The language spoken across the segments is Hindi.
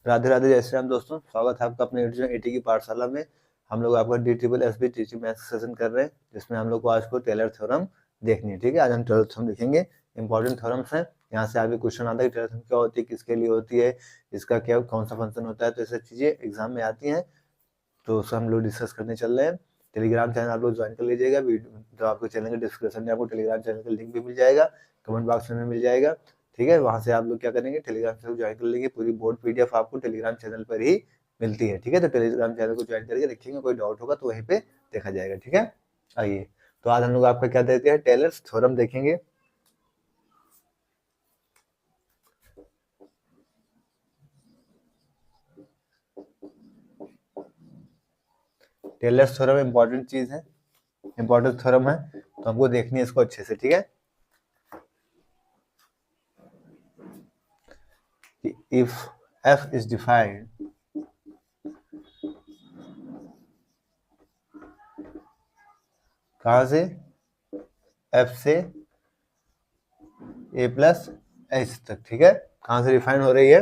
राधे राधे, जय श्री राम दोस्तों। स्वागत है आपका अपने एटी की पाठशाला में। हम लोग आपका DSSB टीचिंग मैथ्स सेशन कर रहे हैं, जिसमें हम लोग को आज को टेलर थ्योरम देखनी है। ठीक है, आज हम टेलर थ्योरम लिखेंगे। इंपॉर्टेंट थ्योरम्स हैं, यहाँ से आगे क्वेश्चन आता है कि टेलर थ्योरम क्या होती है, किसके लिए होती है, इसका क्या कौन सा फंक्शन होता है। तो ऐसी चीजें एग्जाम में आती हैं, तो उसको हम लोग डिस्कस करने चल रहे हैं। टेलीग्राम चैनल आप लोग ज्वाइन कर लीजिएगा। तो आपको चैनल के डिस्क्रिप्शन में आपको टेलीग्राम चैनल का लिंक भी मिल जाएगा, कमेंट बॉक्स में मिल जाएगा। ठीक है, वहां से आप लोग क्या करेंगे, टेलीग्राम चैनल ज्वाइन कर लेंगे। पूरी बोर्ड PDF आपको टेलीग्राम चैनल पर ही मिलती है। ठीक है, तो टेलीग्राम चैनल को ज्वाइन करके रखेंगे, कोई डाउट होगा तो वहीं पे देखा जाएगा। ठीक है, आइए तो आज हम लोग आपका क्या देते हैं, टेलर्स थ्योरम देखेंगे। टेलर्स थ्योरम इंपॉर्टेंट चीज है, इंपॉर्टेंट थ्योरम है, तो हमको देखनी है इसको अच्छे से। ठीक है, if f is defined कहाँ से, f से a प्लस h तक। ठीक है, कहाँ से डिफाइन हो रही है,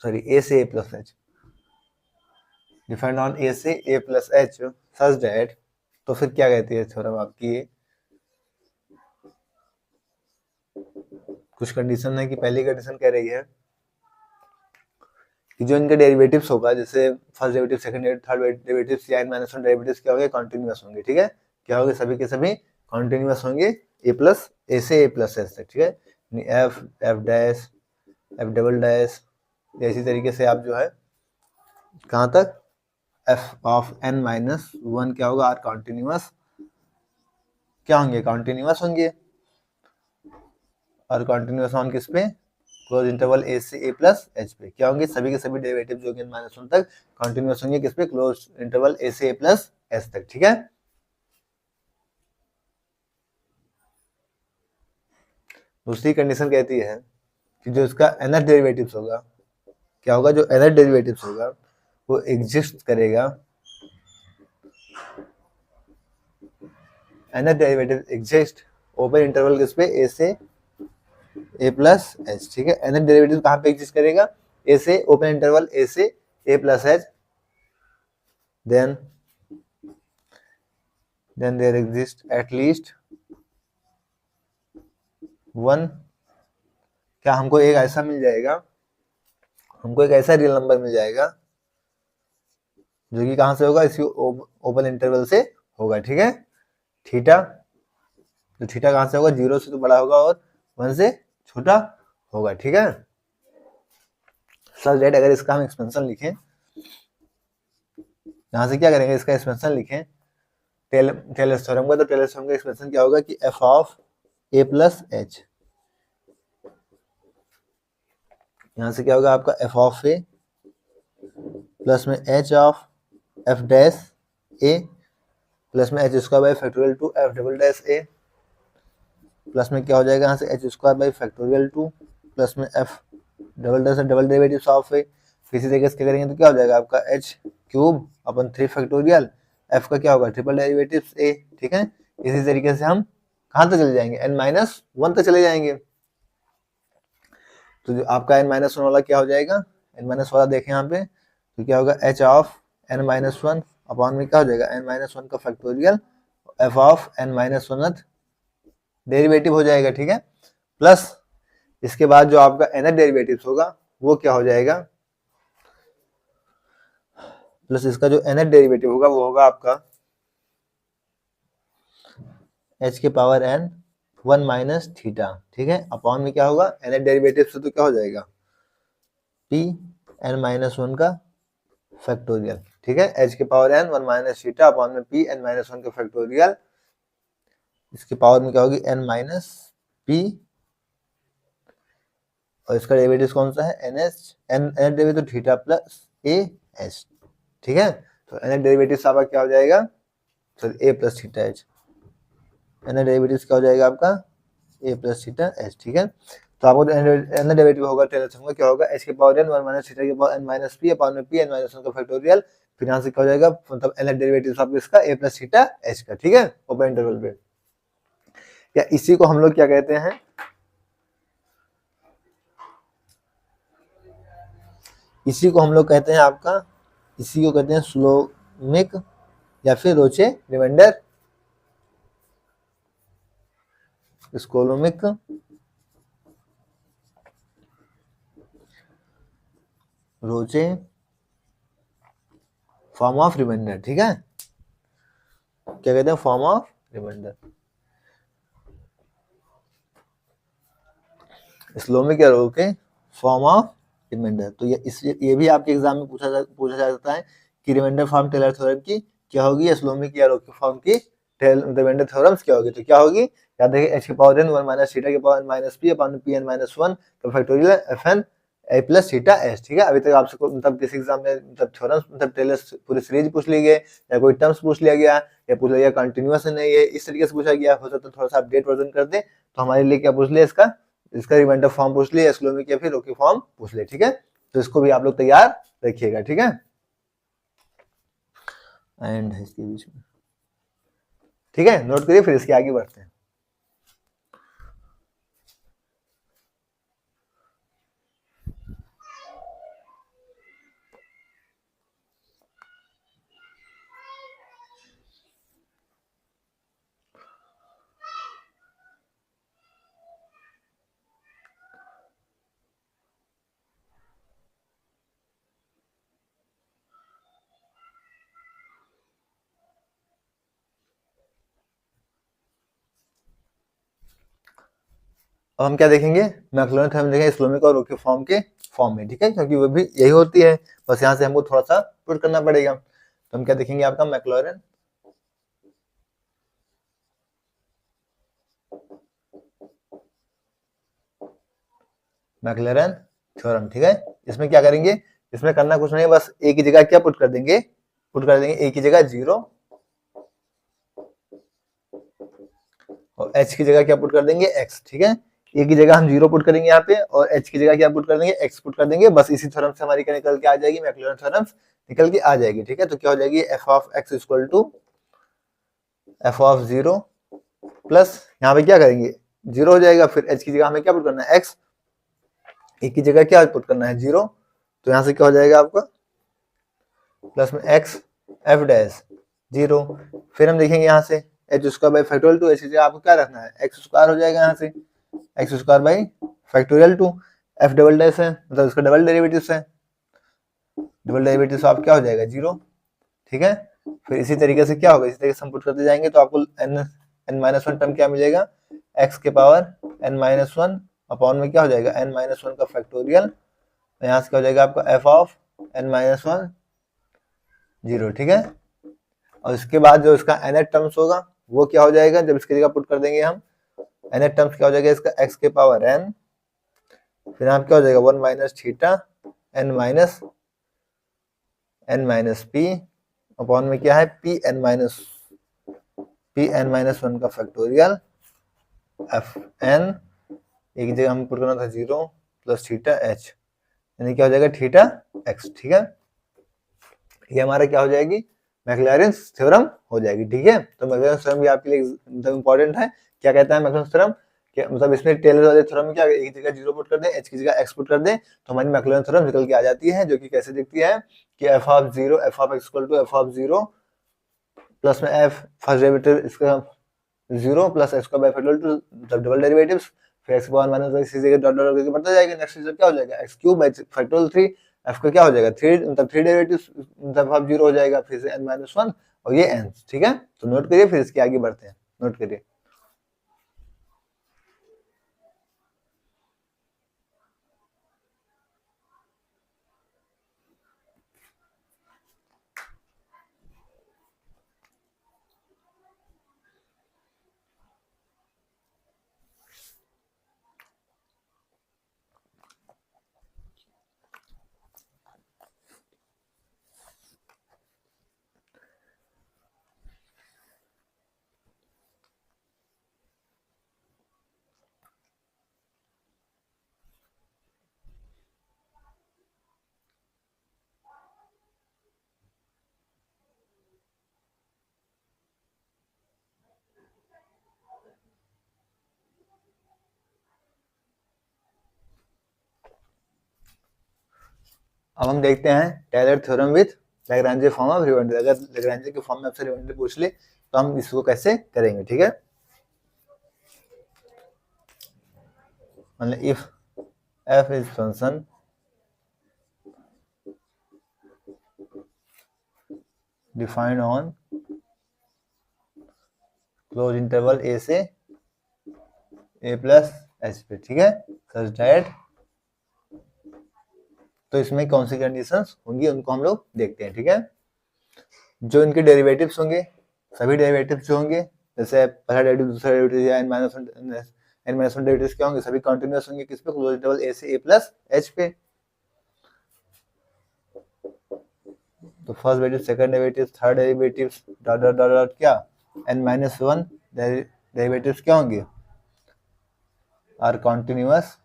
सॉरी a से a plus h, defined on a से a plus h such that. तो फिर क्या कहती है थ्योरम आपकी, ये कुछ कंडीशन है कि पहली कंडीशन कह रही है कि जो इनके डेरिवेटिव्स होगा, जैसे first derivative, second derivative, third derivative या n-1 डेरिवेटिव्स क्या होंगे, कॉन्टिन्यूअस होंगे। ठीक है, क्या होंगे, सभी के सभी कॉन्टिन्यूअस होंगे a से a प्लस h तक। ठीक है, f dash f double dash, इसी तरीके से आप जो है कहाँ तक f ऑफ n-1 क्या होगा, आर कॉन्टिन्यूअस क्या होंगे, कॉन्टिन्यूअस होंगे। और कॉन्टिन्यूअस ऑन किस पे, क्लोज इंटरवल a से a प्लस h पे क्या होंगे, सभी के सभी डेरिवेटिव जो कि n-1 तक कॉन्टिन्यूअस होंगे किस पे, क्लोज इंटरवल a से a प्लस h तक। ठीक है, दूसरी कंडीशन कहती है कि जो इसका nth डेरिवेटिव्स होगा, क्या होगा, जो nth डेरिवेटिव्स होगा वो एग्जिस्ट करेगा, nth derivative exist open interval किस पे, a से a प्लस h। ठीक है, nth डेरिवेटिव कहाँ पे एग्जिस्ट करेगा, a से ओपन इंटरवल a से a plus h, then there exists at least one, क्या हमको एक ऐसा मिल जाएगा, हमको एक ऐसा रियल नंबर मिल जाएगा जो कि कहां से होगा, इसी ओपन इंटरवल से होगा। ठीक है, थीटा, तो थीटा कहां से होगा, 0 से तो बड़ा होगा और 1 से छोटा होगा। ठीक है, सच दैट अगर इसका हम एक्सपेंशन लिखें, यहां से क्या करेंगे, इसका एक्सपेंशन लिखें टेलर्स थ्योरम का, तो टेलर्स थ्योरम का एक्सपेंशन क्या होगा कि f of a plus h, यहां से क्या होगा आपका f ऑफ a प्लस में h of f dash a plus में h square by factorial two f double dash a plus में क्या हो जाएगा, यहाँ से h square by factorial two plus में f double dash double derivatives of a। इसी तरीके से क्या करेंगे तो क्या हो जाएगा आपका h क्यूब अपन 3 फैक्टोरियल, f का क्या होगा ट्रिपल डेरिवेटिव्स a। ठीक है, इसी तरीके से हम कहाँ तक चले जाएंगे, n-1 तक चले जाएंगे। तो जो आपका n-1 वाला क्या हो जाएगा, n- वाला देखें यहाँ पे, तो क्या होगा h ऑफ n-1 अपॉन में क्या हो जाएगा n-1 का factorial f of n-1 derivative हो जाएगा। ठीक है, प्लस इसके बाद जो आपका nth डेरिवेटिव होगा वो क्या हो जाएगा, प्लस इसका जो nth डेरिवेटिव होगा वो होगा आपका h के पावर n 1 माइनस थीटा। ठीक है, अपॉन में क्या होगा, nth डेरिवेटिव से तो क्या हो जाएगा p n-1 का फैक्टोरियल। ठीक है, h के power n 1 minus theta upon में p n-1 का फैक्टोरियल, इसके पावर में क्या होगी n माइनस p, और इसका डेरिवेटिव कौन सा है n derivative theta plus a h। ठीक है, तो n डेरिवेटिव आपका क्या हो जाएगा, sorry a plus theta h, n derivative क्या हो जाएगा आपका a प्लस थीटा h। ठीक है, तो आपको n डेरिवेटिव होगा टेलर थ्योरम का क्या होगा, h के पावर n 1 माइनस थीटा के power n minus p upon में p n-1 का फैक्टोरियल, फिर यहाँ से क्या हो जाएगा, मतलब n डेरिवेटिव आपका इसका a प्लस थीटा h का। ठीक है, ओपन इंटरवल पे, या इसी को हम लोग क्या कहते हैं, इसी को हम लोग कहते हैं आपका, इसी को कहते हैं स्लोमिक या फिर रोचे रिमाइंडर, स्कोलोमिक, रोचे फॉर्म ऑफ रिमाइंडर। ठीक है, क्या कहते हैं, फॉर्म ऑफ रिमाइंडर, स्लोमिक या रोके फॉर्म ऑफ रिमाइंडर। तो ये भी आपके एग्जाम में पूछा जा सकता है कि रिमाइंडर फॉर्म टेलर थ्योरम की क्या होगी, स्लोमिक या रोके फॉर्म की रिमाइंडर थ्योरम्स क्या होगी। तो क्या होगी, याद रखिए h की पावर n 1 माइनस थीटा की power minus p upon pn minus 1 का factorial fn a plus theta s। ठीक है, अभी तक आपसे मतलब किसी एग्जाम में मतलब थ्योरम्स मतलब टेलर पूरी सीरीज पूछ ली गई, या कोई टर्म्स पूछ लिया गया, या पूछ लिया कंटिन्यूअस नहीं है, इस तरीके से पूछा गया, हो सकता है थोड़ा सा अपडेट वर्जन कर दे तो हमारे लिए क्या पूछ लिया, इसका रिमाइंडर फॉर्म पूछ लिया, स्लोमिक या फिर रोके फॉर्म पूछ ले। ठीक है, तो इसको भी आप लोग तैयार रखिएगा। ठीक है, एंड इसके बीच में, ठीक है, नोट करिए, फिर इसके आगे बढ़ते हैं। अब हम क्या देखेंगे, मैक्लॉरिन थ्योरम देखेंगे स्लोमिक और रोके फॉर्म के फॉर्म में। ठीक है, क्योंकि वो भी यही होती है, बस यहाँ से हमको थोड़ा सा पुट करना पड़ेगा। तो हम क्या देखेंगे, आपका मैक्लॉरिन थ्योरम। ठीक है, इसमें क्या करेंगे, इसमें करना कुछ नहीं है, बस एक ही जगह क्या पुट कर देंगे, एक ही जगह 0 और h की जगह क्या पुट कर देंगे, x। ठीक है, एक की जगह हम 0 पुट करेंगे यहाँ पे, और h की जगह क्या पुट कर देंगे, x पुट कर देंगे। बस इसी थ्योरम से हमारी क्या निकल के आ जाएगी, मैक्लॉरिन थ्योरम निकल के आ जाएगी। ठीक है, तो क्या हो जाएगी, f of x equal to f of 0 plus, यहाँ पे क्या करेंगे, 0 हो जाएगा, फिर h की जगह हमें क्या पुट करना है, x, एक की जगह क्या पुट करना है, 0, तो यहाँ से क्या हो जाएगा आपका, प्लस में x f डैश 0। फिर हम देखेंगे यहाँ से H square by factorial 2, h की जगह आपको क्या रखना है, x स्क्वायर हो जाएगा यहाँ से, x square by factorial 2, F double dash है मतलब इसका डबल डेरिवेटिव है, डबल डेरिवेटिव आप क्या हो जाएगा 0। ठीक है, फिर इसी तरीके से क्या होगा, इसी तरीके से हम पुट करते जाएंगे तो आपको n माइनस वन टर्म क्या मिलेगा, x के power n minus one upon में क्या हो जाएगा, n माइनस वन का फैक्टोरियल, तो यहाँ से क्या हो जाएगा आपका f of n minus one 0। ठीक है, और इसके बाद जो इसका nth टर्म्स होगा वो क्या हो जाएगा, जब इसकी जगह पुट कर देंगे हम, nth टर्म्स क्या हो जाएगा इसका, x के पावर n, फिर यहाँ क्या हो जाएगा 1 minus theta n minus P upon में क्या है पी एन माइनस वन का फैक्टोरियल एफ एन, एक जगह हम पुट करना था 0 प्लस थीटा एच, यानी क्या हो जाएगा थीटा एक्स। ठीक है, ये हमारा क्या हो जाएगी, मैक्लॉरिन थ्योरम हो जाएगी। ठीक है, तो मैक्लॉरिन थ्योरम भी आपके लिए मतलब इंपॉर्टेंट है। क्या कहता है मैक्लॉरिन थ्योरम, मतलब इसमें टेलर वाले थ्योरम में क्या एक जगह 0 पुट कर दें, h की जगह x पुट कर दें, तो हमारी मैक्लॉरिन थ्योरम निकल के आ जाती है, जो कि कैसे दिखती है कि f of 0 f of x equal to f of 0 plus में f फर्स्ट डेरिवेटिव इसका 0 प्लस x का by factorial two double derivatives, फिर x पावर माइनस इसी जगह डॉट डॉट करके बढ़ता जाएगा, नेक्स्ट स्टेप क्या हो जाएगा x cube by factorial 3, f का क्या हो जाएगा 3 मतलब 3 डेरिवेटिव्स मतलब अब 0 हो जाएगा, फिर से n माइनस 1 और ये n। ठीक है, तो नोट करिए, फिर इसके आगे बढ़ते हैं, नोट करिए। अब हम देखते हैं Taylor theorem with Lagrange form of remainder. अगर लैग्रांजे के फॉर्म में आपसे रिमाइंडर पूछ ले तो हम इसको कैसे करेंगे, ठीक है। मतलब if f is function defined on close interval a से a प्लस h पे, ठीक है, सच दैट, तो इसमें कौन सी कंडीशंस होंगी उनको हम लोग देखते हैं, ठीक है। जो इनके डेरिवेटिव्स होंगे, सभी डेरिवेटिव्स जो होंगे, जैसे पहला डेरिवेटिव दूसरा डेरिवेटिव या n माइनस वन डेरिवेटिव्स क्या होंगे, सभी कंटिन्यूअस होंगे किस पे, क्लोज इंटरवल a से a प्लस h पे। तो first derivative, second derivative, third derivative, dot dot dot dot क्या, n माइनस वन डेरिवेटिव्स क्या होंगे, are continuous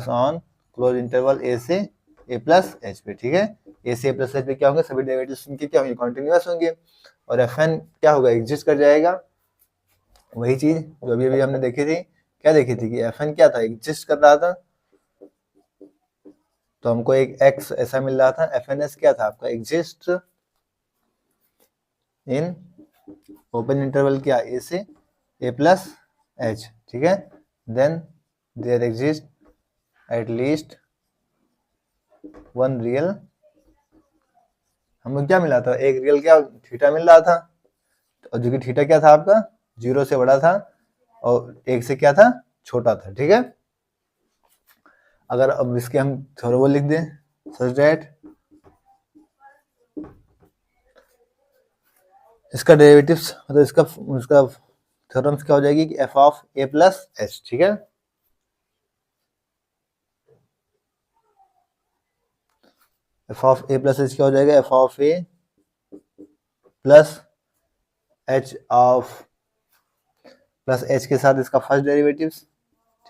on close interval a से a प्लस h पे, ठीक है। a से a प्लस h पे क्या होंगे, सभी डेरिवेटिव्स इनके क्या होंगे, कंटिन्यूअस होंगे, और fn क्या होगा, एग्जिस्ट कर जाएगा। वही चीज जो अभी हमने देखी थी, क्या देखी थी कि fn क्या था, एग्जिस्ट कर रहा था, तो हमको एक x ऐसा मिल रहा था, fns क्या था आपका, एग्जिस्ट इन ओपन इंटरवल क्या, a से a प्लस h, ठीक है। Then there exist at least one real, हमको क्या मिला था, एक रियल क्या, थीटा मिल रहा था, और जो कि थीटा क्या था आपका, 0 से बड़ा था और 1 से क्या था, छोटा था, ठीक है। अगर अब इसके हम थ्योरम लिख दें, सच दैट इसका डेरिवेटिव्स मतलब इसका थ्योरम्स क्या हो जाएगी कि f of a plus h, ठीक है। f of a plus h क्या हो जाएगा, f of a plus h of plus h के साथ इसका फर्स्ट डेरिवेटिव्स,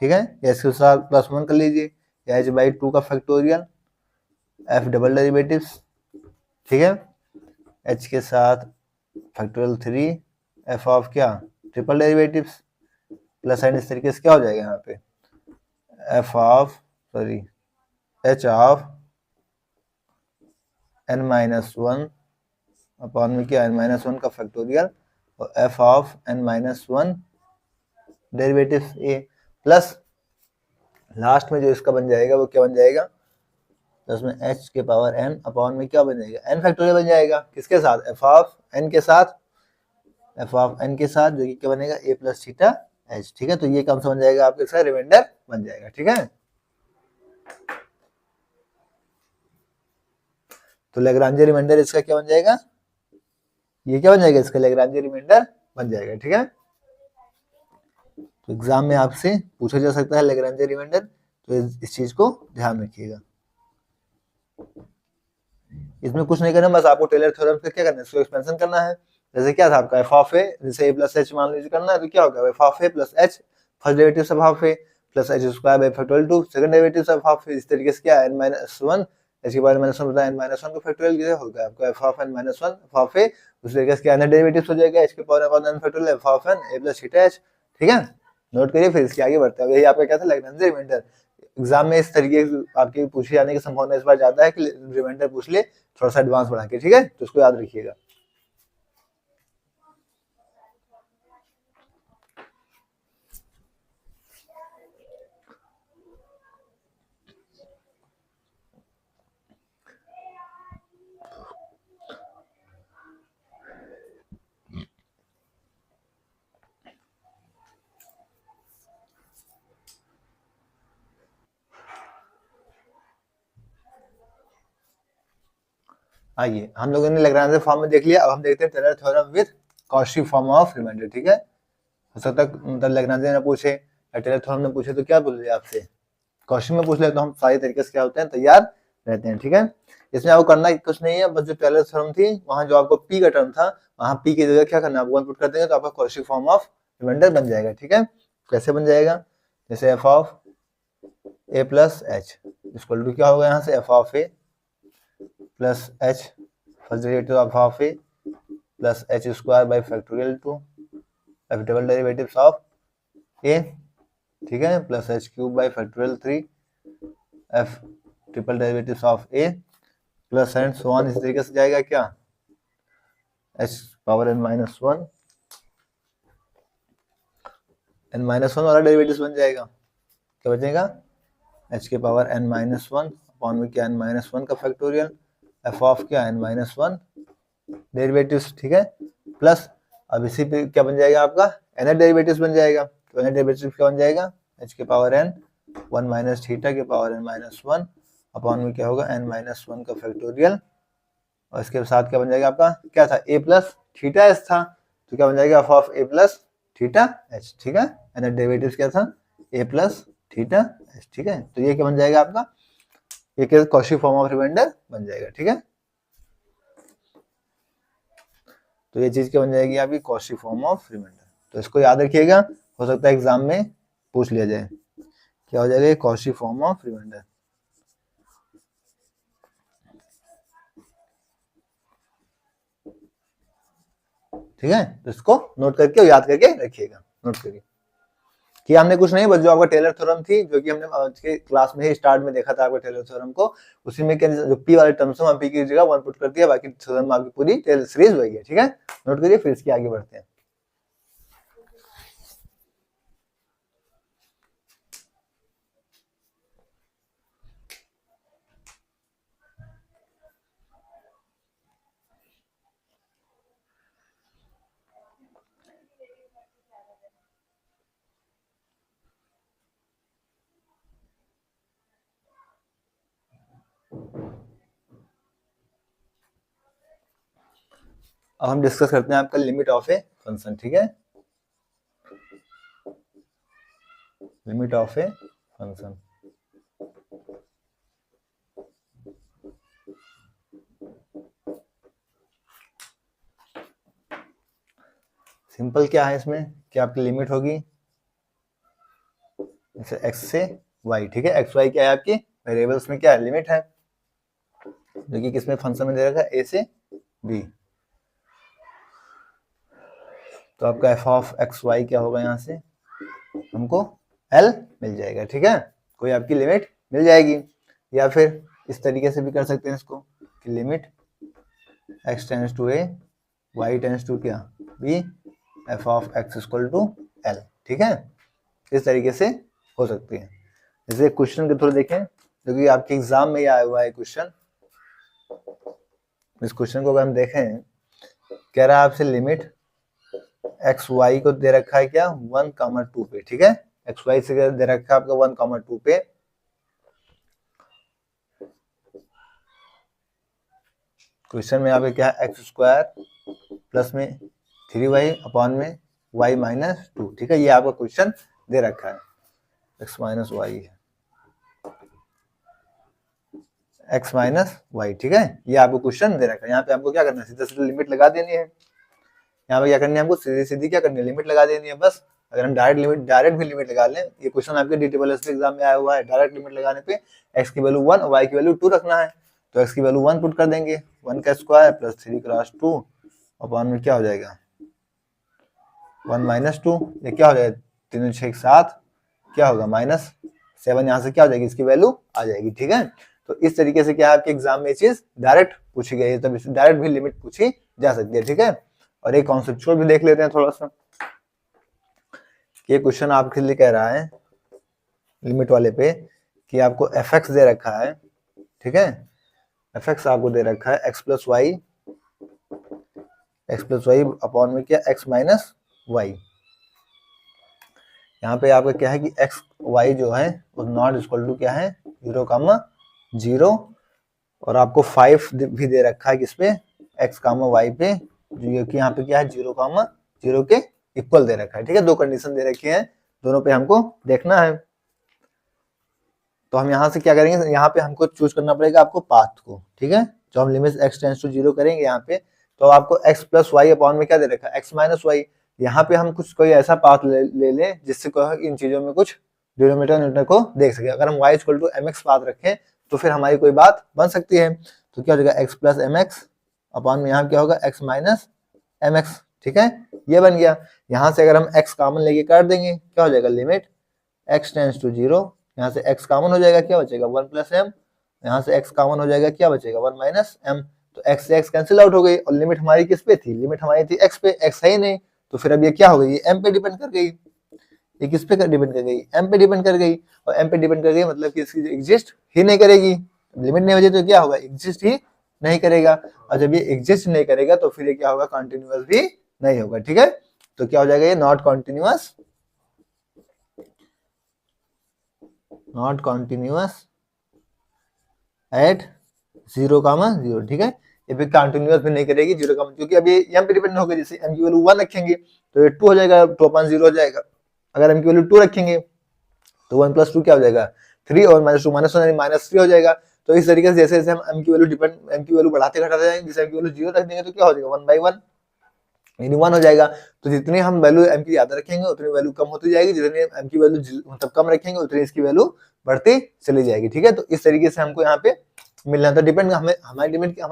ठीक है, या इसके साथ प्लस 1 कर लीजिए, या h बाई 2 का फैक्टोरियल, f डबल डेरिवेटिव्स, ठीक है, h के साथ फैक्टोरियल 3, f ऑफ क्या, ट्रिपल डेरिवेटिव्स, प्लस साइन इस तरीके से क्या हो जाएगा यहाँ पे, f of sorry h of n minus one upon में क्या, n माइनस वन का फैक्टोरियल, और f of n minus one derivative a, plus last में जो इसका बन जाएगा वो क्या बन जाएगा, तो उसमें h के पावर n अपॉन में क्या बन जाएगा, n फैक्टोरियल बन जाएगा, किसके साथ, f ऑफ n के साथ, f ऑफ n के साथ, जो कि क्या बनेगा, a प्लस थीटा h, ठीक है। तो ये कम से बन जाएगा आपके साथ रिमाइंडर बन जाएगा, ठीक है। तो लैग्रांजे रिमाइंडर इसका क्या बन जाएगा, ये क्या बन जाएगा, इसका लैग्रांजे रिमाइंडर बन जाएगा, ठीक है। तो एग्जाम में आपसे पूछा जा सकता है लैग्रांजे रिमाइंडर, तो इस चीज को ध्यान रखिएगा। इसमें कुछ नहीं करना, बस आपको टेलर थ्योरम से क्या करना है, इसको एक्सपेंशन करना है। जैसे क्या था आपका एफ ऑफ ए, जैसे a प्लस एच मान लीजिए करना है, तो क्या होगा, F of A plus H first derivative of half A plus H square by factorial 2 second derivative of half A, इस तरीके से क्या n माइनस वन, एच के बारे में माइनस वन बता n माइनस वन का फैक्टोरियल क्या होगा आपका F of n minus one F of A, उस तरीके से क्या n डेरिवेटिव हो जाएगा h के power upon n factorial f of n a plus theta h, ठीक है। नोट करिए, फिर इसके आगे बढ़ते हैं। यही आपका क्या था, लैग्रांजे रिमाइंडर। एग्जाम में इस तरीके आपके पूछे जाने की संभावना इस बार ज्यादा है कि रिमाइंडर पूछ ले थोड़ा सा एडवांस बढ़ा के, ठीक है, तो उसको याद रखिएगा। आइए, हम लोगों ने लैग्रांजे फॉर्म में देख लिया, अब हम देखते हैं Taylor theorem with Cauchy form of remainder, ठीक है। हो सकता है मतलब लैग्रांजे ने पूछे या टेलर थ्योरम ने पूछे तो क्या बोल रहे आपसे, कॉची में पूछ ले तो हम सारी तरीके से क्या होते हैं, तैयार रहते हैं, ठीक है। इसमें आपको करना कुछ नहीं है, बस जो टेलर थ्योरम थी वहां जो आपको पी का टर्म था, वहां पी की जगह क्या करना है, आपको इनपुट कर देंगे तो आपका कॉची फॉर्म ऑफ रिमाइंडर बन जाएगा, ठीक है। कैसे बन जाएगा, जैसे F of A plus H equal to क्या होगा, यहाँ से F of A plus H first derivative of half A plus H square by factorial 2 F double derivatives of A, ठीक है, plus H cube by factorial 3 F triple derivative of A plus and so on, इस तरीके से जाएगा क्या, H power N minus one, N minus one वाला डेरिवेटिव बन जाएगा, क्या बचेगा, एच के power N minus one upon में क्या एन माइनस वन का फैक्टोरियल, एफ ऑफ क्या एन माइनस वन डेरिवेटिव्स, ठीक है, प्लस अब इसी पे क्या बन जाएगा आपका एन डेरिवेटिव्स बन जाएगा, तो एन डेरिवेटिव्स क्या बन जाएगा, एच के power N one minus theta के power N minus one upon में क्या होगा एन माइनस वन का फैक्टोरियल, और इसके साथ क्या बन जाएगा आपका, क्या था ए प्लस थीटा एच था, तो क्या बन जाएगा F of A plus theta H, ठीक है, एन डेरिवेटिव्स क्या था ए प्लस थीटा एच, ठीक है, तो ये क्या बन जाएगा आपका, ये क्या कॉची फॉर्म ऑफ रिमाइंडर बन जाएगा, ठीक है, तो ये चीज क्या बन जाएगी आपकी कॉची फॉर्म ऑफ रिमाइंडर, तो इसको याद रखिएगा, हो सकता है एग्जाम में पूछ लिया जाए, क्या हो जाएगा कॉची फॉर्म ऑफ रिमाइंडर, ठीक है, तो इसको नोट करके और याद करके रखिएगा, नोट करिए कि हमने कुछ नहीं, बस जो आपका टेलर थ्योरम थी जो कि हमने आज के क्लास में ही स्टार्ट में देखा था आपका टेलर थ्योरम को, उसी में जो पी वाले टर्म्स हैं पी की जगह वन पुट कर दिया, बाकी थ्योरम आपकी पूरी टेलर सीरीज वही है, ठीक है, नोट करिए, फिर इसके आगे बढ़ते हैं। अब हम डिस्कस करते हैं आपका लिमिट ऑफ ए फंक्शन, ठीक है, limit of a function, simple क्या है इसमें कि आपकी लिमिट होगी जैसे x से y, ठीक है, एक्स वाई क्या है आपकी वेरिएबल्स में क्या है लिमिट है, जो कि किसमें फंक्शन में दे रखा है a से b, तो आपका एफ ऑफ एक्स वाई क्या होगा, यहाँ से हमको L मिल जाएगा, ठीक है, कोई आपकी लिमिट मिल जाएगी, या फिर इस तरीके से भी कर सकते हैं इसको कि limit x tends to a y tends to क्या b f of x equal to L, ठीक है, इस तरीके से हो सकती है। जैसे क्वेश्चन के थ्रू देखें जो कि आपके एग्जाम में ही आया हुआ है क्वेश्चन, इस क्वेश्चन को अगर हम देखें, कह रहा है आपसे लिमिट एक्स वाई को दे रखा है क्या 1,2 पे, ठीक है, एक्स वाई से दे रखा है आपका 1,2 पे, क्वेश्चन में यहाँ पे क्या है एक्स स्क्वायर प्लस में 3y अपॉन में y माइनस 2, ठीक है, ये आपका क्वेश्चन दे रखा है, x माइनस वाई है, x माइनस वाई, ठीक है, ये आपको क्वेश्चन दे रखा है, यहाँ पे आपको क्या करना है सीधा सीधा लिमिट लगा देनी है, यहाँ पे क्या करनी है हमको सीधी सीधी क्या करनी है लिमिट लगा देनी है, बस अगर हम डायरेक्ट भी लिमिट लगा लें, ये क्वेश्चन आपके DSSB एग्जाम में आया हुआ है, डायरेक्ट लिमिट लगाने पे x की वैल्यू 1 और y की वैल्यू 2 रखना है, तो x की वैल्यू 1 पुट कर देंगे, 1 का स्क्वायर प्लस 3 क्रॉस 2 अपॉन में क्या हो जाएगा 1 माइनस 2, ये क्या हो जाएगा 3 6 7, क्या होगा माइनस 7, यहाँ से क्या हो जाएगी इसकी वैल्यू आ जाएगी, ठीक है, तो इस तरीके से क्या आपके एग्जाम में ये चीज डायरेक्ट पूछी गई है, तब इससे डायरेक्ट भी लिमिट पूछी जा सकती है, ठीक है, और एक कॉन्सेप्चुअल भी देख लेते हैं थोड़ा सा, ये क्वेश्चन आपके लिए कह रहा है लिमिट वाले पे कि आपको fx दे रखा है, ठीक है, fx आपको दे रखा है x प्लस वाई अपॉन में क्या x माइनस वाई, यहाँ पे आपका क्या है कि x y जो है वो नॉट इक्वल टू क्या है 0,0, और आपको 5 भी दे रखा है किसपे x, y पे, जो कि यहाँ पे क्या है 0,0 के इक्वल दे रखा है, ठीक है, दो कंडीशन दे रखी है, दोनों पे हमको देखना है, तो हम यहाँ से क्या करेंगे, यहाँ पे हमको चूज करना पड़ेगा आपको पाथ को, ठीक है, जो हम लिमिट x टेंड्स टू 0 करेंगे यहाँ पे, तो आपको x प्लस वाई अपॉन में क्या दे रखा है x माइनस वाई, यहाँ पे हम कुछ कोई ऐसा पाथ ले लें जिससे इन चीजों में कुछ डिनोमिनेटर न्यूमरेटर को देख सके, अगर हम y equal to mx path रखें तो फिर हमारी कोई बात बन सकती है, तो क्या हो जाएगा x प्लस mx अपॉन में यहाँ क्या होगा x माइनस mx, ठीक है, ये बन गया, यहाँ से अगर हम x कॉमन लेके काट देंगे क्या हो जाएगा लिमिट x टेंड्स टू 0 यहाँ से x कॉमन हो जाएगा, क्या बचेगा 1 प्लस m, यहाँ से x कॉमन हो जाएगा, क्या बचेगा 1 माइनस m। तो x से x कैंसिल आउट हो गई और लिमिट हमारी किस पे थी, लिमिट हमारी थी x पे, x है ही नहीं, तो फिर अब ये क्या हो गई, ये m पे डिपेंड कर गई, ये किस पे डिपेंड कर गई, m पे डिपेंड कर गई, और m पे डिपेंड कर गई मतलब कि इसकी एग्जिस्ट ही नहीं करेगी, लिमिट नहीं हो जाए तो क्या होगा, एग्जिस्ट ही नहीं करेगा, और जब ये एग्जिस्ट नहीं करेगा तो फिर ये क्या होगा, कॉन्टिन्यूअस भी नहीं होगा, ठीक है। तो क्या हो जाएगा, ये not continuous, not continuous at 0,0, ठीक है। ये फिर कंटिन्यूअस भी नहीं करेगी 0, क्योंकि अब ये m पे डिपेंड होगा, जैसे m की वैल्यू 1 रखेंगे तो ये 2 हो जाएगा, 2.0 हो जाएगा, अगर m की वैल्यू 2 रखेंगे तो 1 प्लस 2 क्या हो जाएगा 3, और माइनस 2 माइनस 3 हो जाएगा। तो इस तरीके से जैसे जैसे हम m की वैल्यू बढ़ाते घटाते जाएंगे, जैसे m की वैल्यू 0 रख देंगे तो क्या हो जाएगा 1/1, यानी 1 हो जाएगा। तो जितनी हम वैल्यू m की ज्यादा रखेंगे उतनी वैल्यू कम होती जाएगी, जितनी m की वैल्यू मतलब कम रखेंगे उतनी इसकी वैल्यू बढ़ती चली जाएगी, ठीक है। तो इस तरीके से हमको यहाँ पे मिलना था, डिपेंड हमें हमारी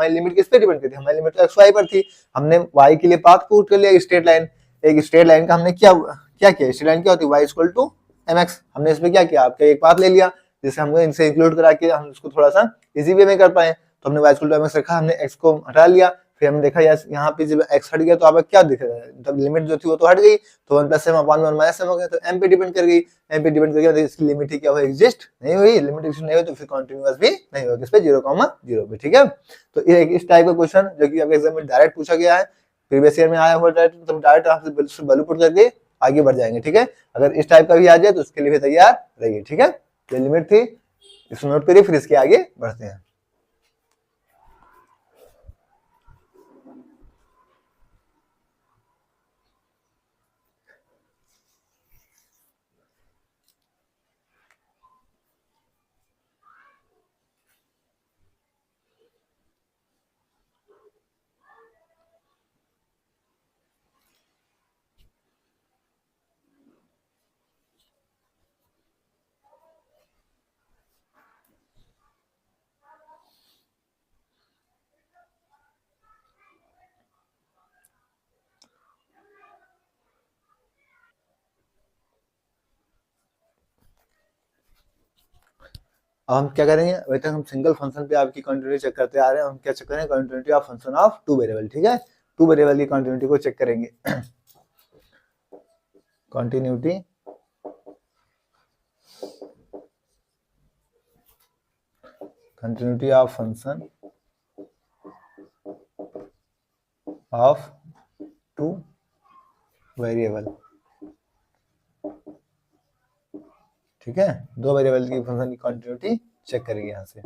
लिमिट किस पे डिपेंड करती है, हमारी लिमिट तो xy पर थी, हमने y के लिए पाथ पुट कर लिया, स्ट्रेट लाइन, एक स्ट्रेट लाइन का हमने क्या क्या किया, स्ट्रेट लाइन क्या होती है y इक्वल टू mx, हमने इसमें क्या किया, आपका एक पाथ ले लिया, जिससे हमको इनसे इंक्लूड करा के हम इसको थोड़ा सा इजी वे में कर पाए, तो हमने y इक्वल टू mx रखा, हमने x को हटा लिया, फिर हमने देखा यार यहाँ पे जब x हट गया तो आपका क्या दिख रहा है, मतलब लिमिट जो थी वो तो हट गई, तो 1 plus m upon 1 minus m हो गया, तो m पे डिपेंड कर गई, m पे डिपेंड करके इसकी लिमिट ही क्या हुई, एग्जिस्ट नहीं हुई, लिमिट एग्जिस्ट नहीं हुई तो फिर कंटीन्यूअस भी नहीं होगा, किस पे 0,0 पे, ठीक है। तो ये इस टाइप का क्वेश्चन जो कि आपके एग्जाम में डायरेक्ट पूछा गया है, प्रीवियस ईयर में आया हुआ डायरेक्ट, तो डायरेक्ट आप वैल्यू पुट करके आगे बढ़ जाएंगे, ठीक है। अगर इस टाइप का भी आ जाए तो उसके लिए भी तैयार रहिए, ठीक है। ये लिमिट थी, इसको नोट करिए, फिर इसके आगे बढ़ते हैं। अब हम क्या करेंगे, अभी तक हम सिंगल फंक्शन पे आपकी कंटिन्यूटी चेक करते आ रहे हैं, हम क्या चेक करेंगे, continuity of function of 2 variable, ठीक है, 2 वेरिएबल की कंटिन्यूटी को चेक करेंगे। Continuity of function of 2 variable, ठीक है, 2 वेरिएबल की फंक्शन की कंटिन्यूटी चेक करेंगे यहाँ से,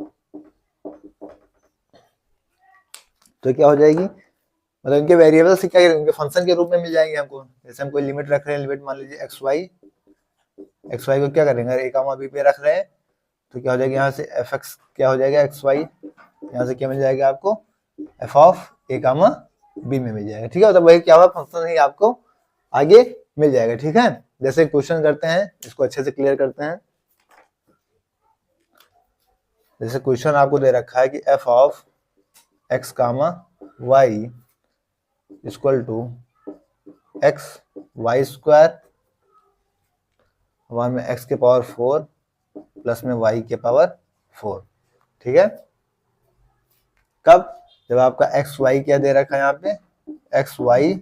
तो क्या हो जाएगी, मतलब इनके वेरिएबल से क्या करेंगे, इनके फंक्शन के रूप में मिल जाएंगे हमको, जैसे हम कोई लिमिट रख रहे हैं, लिमिट मान लीजिए एक्स वाई को क्या करेंगे, ए कामा बी पे रख रहे हैं, तो क्या हो जाएगा यहाँ से एफ एक्स क्या हो जाएगा एक्स वाई, यहाँ से क्या मिल जाएगा आपको f of a comma b में मिल जाएगा, ठीक है। मतलब वही क्या हुआ, फंक्शन ही आपको आगे मिल जाएगा, ठीक है। जैसे क्वेश्चन करते हैं, इसको अच्छे से क्लियर करते हैं। जैसे क्वेश्चन आपको दे रखा है कि f of x comma y equal to x y square one में एक्स के पावर 4 प्लस में वाई के पावर 4, ठीक है। कब, जब आपका एक्स वाई क्या दे रखा है यहाँ पे, x y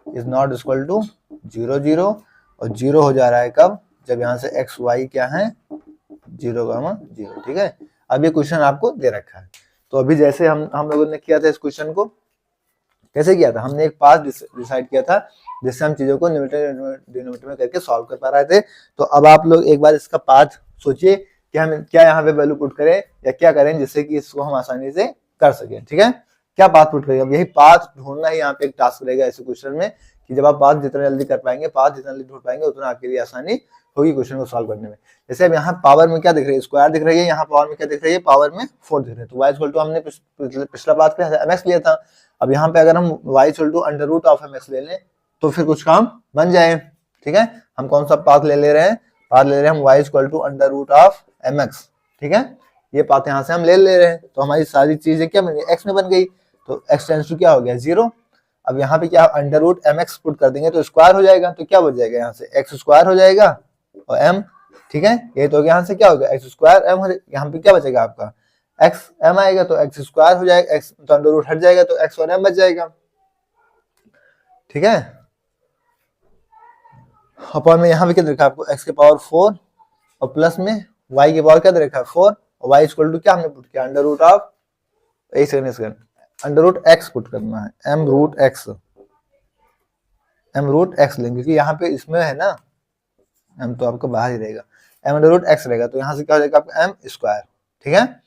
is not equal to 0 0, और 0 हो जा रहा है कब, जब यहाँ से एक्स वाई क्या है 0,0, ठीक है। अब ये क्वेश्चन आपको दे रखा है, तो अभी जैसे हम लोगों ने किया था इस क्वेश्चन को, कैसे किया था, हमने एक पाथ डिसाइड किया था जिससे हम चीजों को न्यूमरेटर डिनोमिनेटर में करके सॉल्व कर पा रहे थे। तो अब आप लोग एक बार इसका पाथ सोचिए कि हम क्या यहाँ पे वैल्यू पुट करें या क्या करें जिससे कि इसको हम आसानी से कर सकें, ठीक है। क्या पाथ पुट करेंगे, अब यही पाथ ढूंढना ही यहाँ पे एक टास्क रहेगा ऐसे क्वेश्चन में, कि जब आप पाथ जितना जल्दी कर पाएंगे, पाथ जितना जल्दी ढूंढ पाएंगे, उतना आपके लिए आसानी होगी क्वेश्चन को सॉल्व करने में। जैसे अब यहाँ पावर में क्या दिख रही है, स्क्वायर दिख रही है, यहाँ पावर में क्या दिख रही है, पावर में 4 दिख रही है। तो y इक्वल टू हमने पिछला पाथ पे mx लिया था, अब यहाँ पे अगर हम y equal to under root of mx ले लें तो फिर कुछ काम बन जाए, ठीक है। हम कौन सा पाथ ले रहे हैं, पाथ ले रहे हैं हम y equal to under root of mx, ठीक है। ये पाथ यहाँ से हम ले रहे हैं, तो हमारी सारी चीजें क्या बन गई, x में बन गई, तो x टेंस टू क्या हो गया 0। अब यहाँ पे क्या अंडर रूट mx पुट कर देंगे तो स्क्वायर हो जाएगा, तो क्या बच जाएगा यहाँ से x स्क्वायर हो जाएगा और m ठीक है, ये तो यहाँ से क्या होगा एक्स स्क्वायर एम, यहाँ पे क्या बचेगा आपका एक्स एम आएगा तो एक्स स्क्वायर हो जाएगा, एक्स तो अंडर रूट हट जाएगा तो एक्स और एम बच जाएगा। ठीक है, अपॉन में यहाँ पे क्या देखा आपको एक्स के पावर 4 और प्लस में वाई के पावर क्या देखा 4 और वाई इक्वल टू क्या हमने पुट किया अंडर रूट ऑफ, एक second under root x put करना है, एम रूट एक्स लेंगे क्योंकि यहाँ पे इसमें है ना एम तो आपका बाहर ही रहेगा, एम अंडर रूट एक्स रहेगा तो यहाँ से क्या हो जाएगा आपका एम स्क्वायर। ठीक है,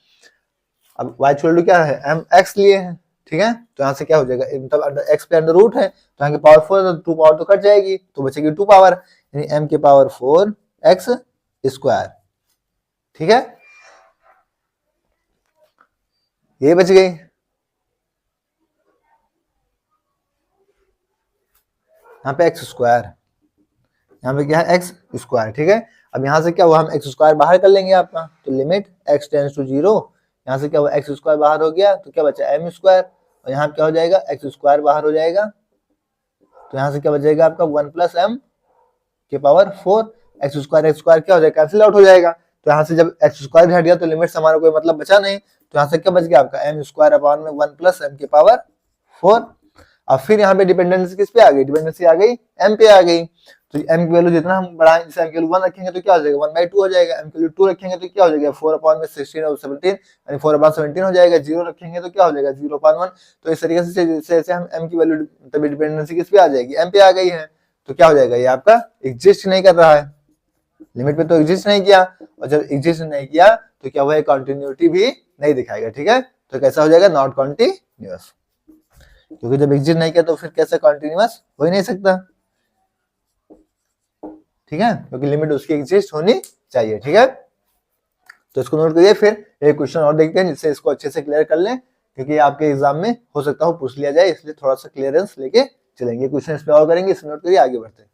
अब वाई इक्वल टू क्या है एम एक्स लिए है। ठीक है, तो यहाँ से क्या हो जाएगा मतलब एक्स पे अंडर रूट है तो यहाँ की पावर 4 2 पावर तो कट जाएगी तो बचेगी 2 पावर, यानी एम के पावर 4 एक्स स्क्वायर। ठीक है, ये बच गई। यहाँ पे एक्स स्क्वायर, यहाँ पे क्या है एक्स स्क्वायर। ठीक है, अब यहाँ से क्या हुआ हम एक्स स्क्वायर बाहर कर लेंगे आपका, तो लिमिट एक्स टेंड्स टू 0, यहाँ से क्या हुआ एक्स स्क्वायर बाहर हो गया तो क्या बचा एम स्क्वायर, और यहाँ क्या हो जाएगा एक्स स्क्वायर बाहर हो जाएगा तो यहाँ से क्या बचेगा आपका 1 प्लस एम के पावर 4, एक्स स्क्वायर क्या हो जाएगा कैंसिल आउट हो जाएगा, तो यहाँ से जब एक्स स्क्वायर हट गया तो लिमिट से हमारा कोई मतलब बचा नहीं, तो यहाँ से क्या बच गया आपका एम स्क्वायर अपॉन में 1 प्लस एम के पावर 4। अब फिर यहाँ पे डिपेंडेंसी किस पे आ गई, डिपेंडेंसी आ गई एम पे आ गई, तो एम की वैल्यू जितना हम बढ़ाएं, जैसे एम की वैल्यू 1 रखेंगे तो क्या हो जाएगा 1/2 हो जाएगा, एम की वैल्यू 2 रखेंगे तो क्या हो जाएगा 4 अपॉन में 16 और 17 यानी 4 अपॉन 17 हो जाएगा, 0 रखेंगे तो क्या हो जाएगा 0 अपॉन 1। तो इस तरीके से जैसे हम एम की वैल्यू तभी डिपेंडेंसी किस पे आ जाएगी एम पे आ गई है, तो क्या हो जाएगा ये आपका एग्जिस्ट नहीं कर रहा है, लिमिट पे तो एग्जिस्ट नहीं किया, और जब एग्जिस्ट नहीं किया तो क्या हुआ कंटिन्यूटी भी नहीं दिखाएगा। ठीक है, तो कैसा हो जाएगा नॉट कॉन्टिन्यूअस, क्योंकि जब एग्जिस्ट नहीं किया तो फिर कैसे कंटिन्यूअस हो ही नहीं सकता। ठीक है, क्योंकि लिमिट उसकी एग्जिस्ट होनी चाहिए। ठीक है, तो इसको नोट करिए। फिर एक क्वेश्चन और देखते हैं जिससे इसको अच्छे से क्लियर कर लें, क्योंकि आपके एग्जाम में हो सकता हो पूछ लिया जाए, इसलिए थोड़ा सा क्लियरेंस लेके चलेंगे, क्वेश्चन इसमें और करेंगे, इसे नोट करिए आगे बढ़ते हैं।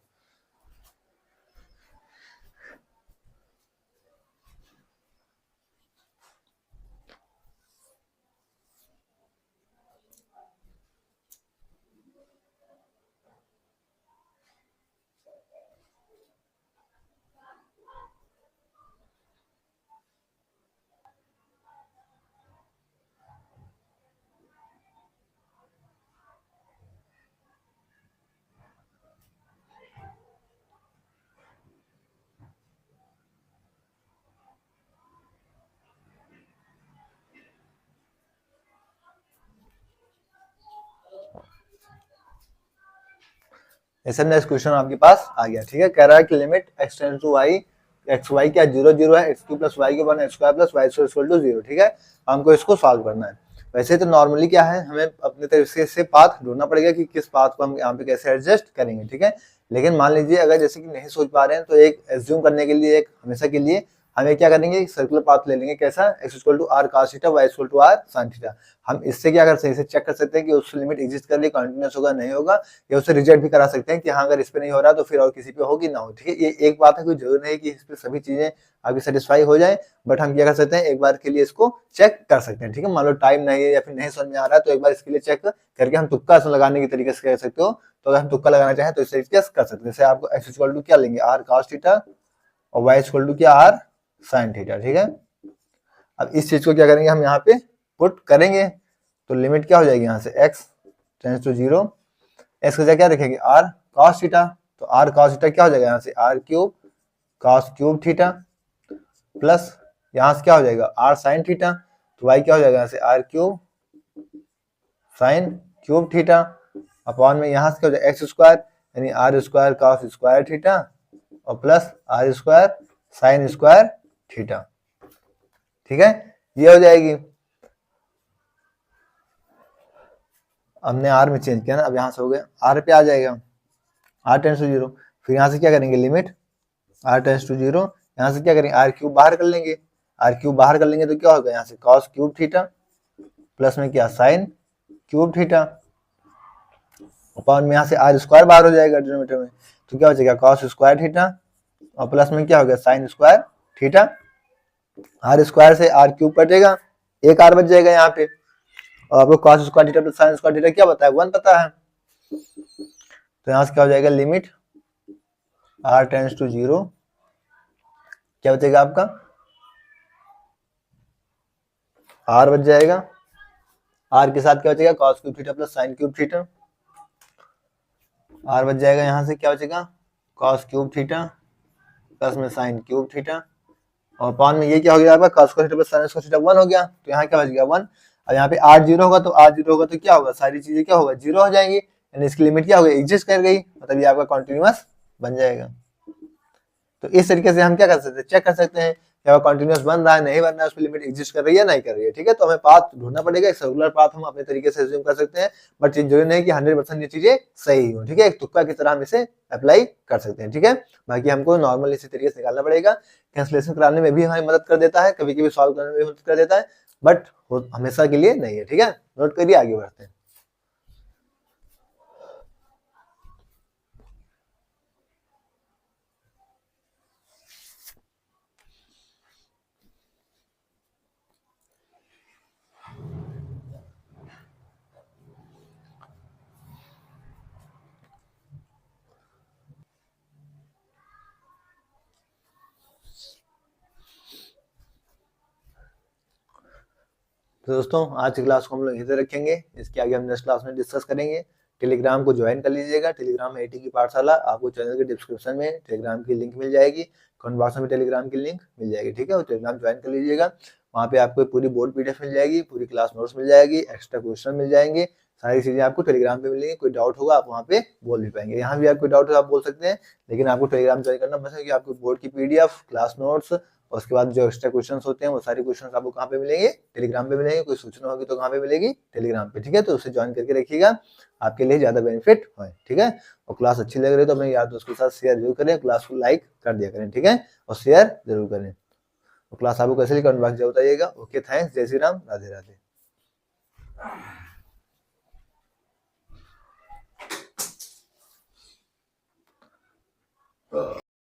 ऐसा नेक्स्ट क्वेश्चन आपके पास आ गया। ठीक है, कह रहा है कि limit x tends to y, x y क्या 0 0 है, एक्स क्यूब प्लस वाई के 1 x square plus y square equal to 0। ठीक है, हमको इसको सॉल्व करना है। वैसे तो नॉर्मली क्या है हमें अपने तरीके से पाथ ढूंढना पड़ेगा कि किस पाथ को हम यहाँ पे कैसे एडजस्ट करेंगे। ठीक है, लेकिन मान लीजिए अगर जैसे कि नहीं सोच पा रहे हैं तो एक एज्यूम करने के लिए, एक हमेशा के लिए हमें क्या करेंगे सर्कुलर पाथ ले लेंगे, कैसा x equal to r cos theta y equal to r sin theta. हम इससे क्या कर सकते हैं, इसे चेक कर सकते हैं कि उस लिमिट एग्जिस्ट कर रही कंटिन्यूअस होगा नहीं होगा, या उसे रिजेक्ट भी करा सकते हैं कि हाँ अगर इस पे नहीं हो रहा तो फिर और किसी पे होगी ना हो। ठीक है, ये एक बात है, कोई जरूरी नहीं कि इस पे सभी चीजें आपकी सेटिस्फाई हो जाए, बट हम क्या कर सकते हैं एक बार के लिए इसको चेक कर सकते हैं। ठीक है, मान लो टाइम नहीं है या फिर नहीं समझ में आ रहा है तो एक बार इसके लिए चेक करके हम तुक्का लगाने के तरीके से कर सकते हो, तो अगर हम तुक्का लगाना चाहें तो इस तरीके से कर सकते हैं। जैसे आपको एक्स इक्वल टू क्या लेंगे आर cos थीटा और वाई इक्वल टू क्या आर sin थीटा। ठीक है, अब इस चीज को क्या करेंगे हम यहाँ पे पुट करेंगे, तो लिमिट क्या हो जाएगी यहाँ से x टेंड्स टू 0, x का क्या रखेंगे r cos थीटा, तो r cos थीटा क्या हो जाएगा यहाँ से r cube cos cube theta plus यहाँ से क्या हो जाएगा r sin थीटा, तो y क्या हो जाएगा यहाँ से r cube sin cube theta upon में यहाँ से क्या हो जाएगा एक्स स्क्वायर यानी r square cos square theta और plus r square sin square theta. ठीक है, ये हो जाएगी। हमने आर में चेंज किया ना, अब यहां से हो गया आर पे आ जाएगा आर टेंस टू 0, फिर यहां से क्या करेंगे लिमिट आर टेंस टू 0, यहां से क्या करेंगे आर क्यूब बाहर कर लेंगे, आर क्यूब बाहर कर लेंगे तो क्या होगा यहाँ से cos क्यूब थीटा प्लस में क्या sin क्यूब थीटा अपॉन में यहाँ से आर स्क्वायर बाहर हो जाएगा डिनोमिनेटर में, तो क्या हो जाएगा cos स्क्वायर थीटा और प्लस में क्या हो गया sin square theta, r square से आर क्यूब कटेगा, एक आर बच जाएगा यहाँ पे, और आपको cos square theta plus sin square theta क्या पता है 1 पता है, तो यहाँ से क्या हो जाएगा लिमिट r टेंड्स टू 0 क्या बचेगा आपका, आर बच जाएगा। आर के साथ क्या बचेगा, cos cube theta plus sine cube theta. R बच जाएगा, यहाँ से क्या बचेगा, कॉस क्यूब थीटा प्लस में साइन क्यूब थीटा, और पान में ये क्या हो गया आपका, cos theta plus sine theta 1 हो गया, तो यहाँ क्या बच गया 1। और यहाँ पे आर जीरो होगा, तो आर जीरो होगा तो क्या होगा, सारी चीजें क्या होगा, जीरो हो जाएंगी, यानी इसकी लिमिट क्या हो गई, एग्जिस्ट कर गई, मतलब ये आपका कॉन्टिन्यूअस बन जाएगा। तो इस तरीके से हम क्या कर सकते हैं, चेक कर सकते हैं क्या वो कंटिन्यूअस बन रहा है, नहीं बन रहा है, उसकी लिमिट एग्जिस्ट कर रही है नहीं कर रही है, ठीक है। तो हमें पाथ ढूंढना पड़ेगा, एक सर्कुलर पाथ हम अपने तरीके से एज्यूम कर सकते हैं, बट ये जरूरी नहीं कि 100% ये चीजें सही हो, ठीक है। एक तुक्का की तरह हम इसे अप्लाई कर सकते हैं, ठीक है। बाकी हमको नॉर्मल इसी तरीके से निकालना पड़ेगा। कैंसलेशन कराने में भी हमारी मदद कर देता है, कभी कभी सॉल्व करने में भी मदद कर देता है, बट हमेशा के लिए नहीं है, ठीक है। नोट करिए, आगे बढ़ते हैं। तो दोस्तों आज की क्लास को हम लोग यहीं से रखेंगे, इसके आगे हम नेक्स्ट क्लास में डिस्कस करेंगे। टेलीग्राम को ज्वाइन कर लीजिएगा, टेलीग्राम में एटी की पाठशाला, आपको चैनल के डिस्क्रिप्शन में टेलीग्राम की लिंक मिल जाएगी, कमेंट बॉक्स में टेलीग्राम की लिंक मिल जाएगी, ठीक है। वो टेलीग्राम ज्वाइन कर लीजिएगा, वहाँ पे आपको पूरी बोर्ड पीडीएफ मिल जाएगी, पूरी क्लास नोट्स मिल जाएगी, एक्स्ट्रा क्वेश्चन मिल जाएंगे, सारी चीजें आपको टेलीग्राम पे मिलेंगी। कोई डाउट होगा आप वहाँ पे बोल भी पाएंगे, यहाँ भी आप कोई डाउट हो आप बोल सकते हैं, लेकिन आपको टेलीग्राम ज्वाइन करना पड़ेगा, क्योंकि आपको बोर्ड की पीडीएफ, क्लास नोट्स, और उसके बाद जो एक्स्ट्रा क्वेश्चंस होते हैं वो सारे क्वेश्चंस आपको कहाँ पे मिलेंगे, टेलीग्राम पे मिलेंगे। कोई सूचना होगी तो कहाँ पे मिलेगी, टेलीग्राम पे, ठीक है। तो उसे ज्वाइन करके रखिएगा, आपके लिए ज्यादा बेनिफिट हो, ठीक है। और क्लास अच्छी लग रही है तो अपने यार दोस्तों के साथ शेयर जरूर करें, क्लास को लाइक कर दिया करें, ठीक है, और शेयर जरूर करें। तो क्लास आपको कैसे कमेंट बॉक्स में बताइएगा। ओके, थैंक्स, जय श्री राम, राधे राधे।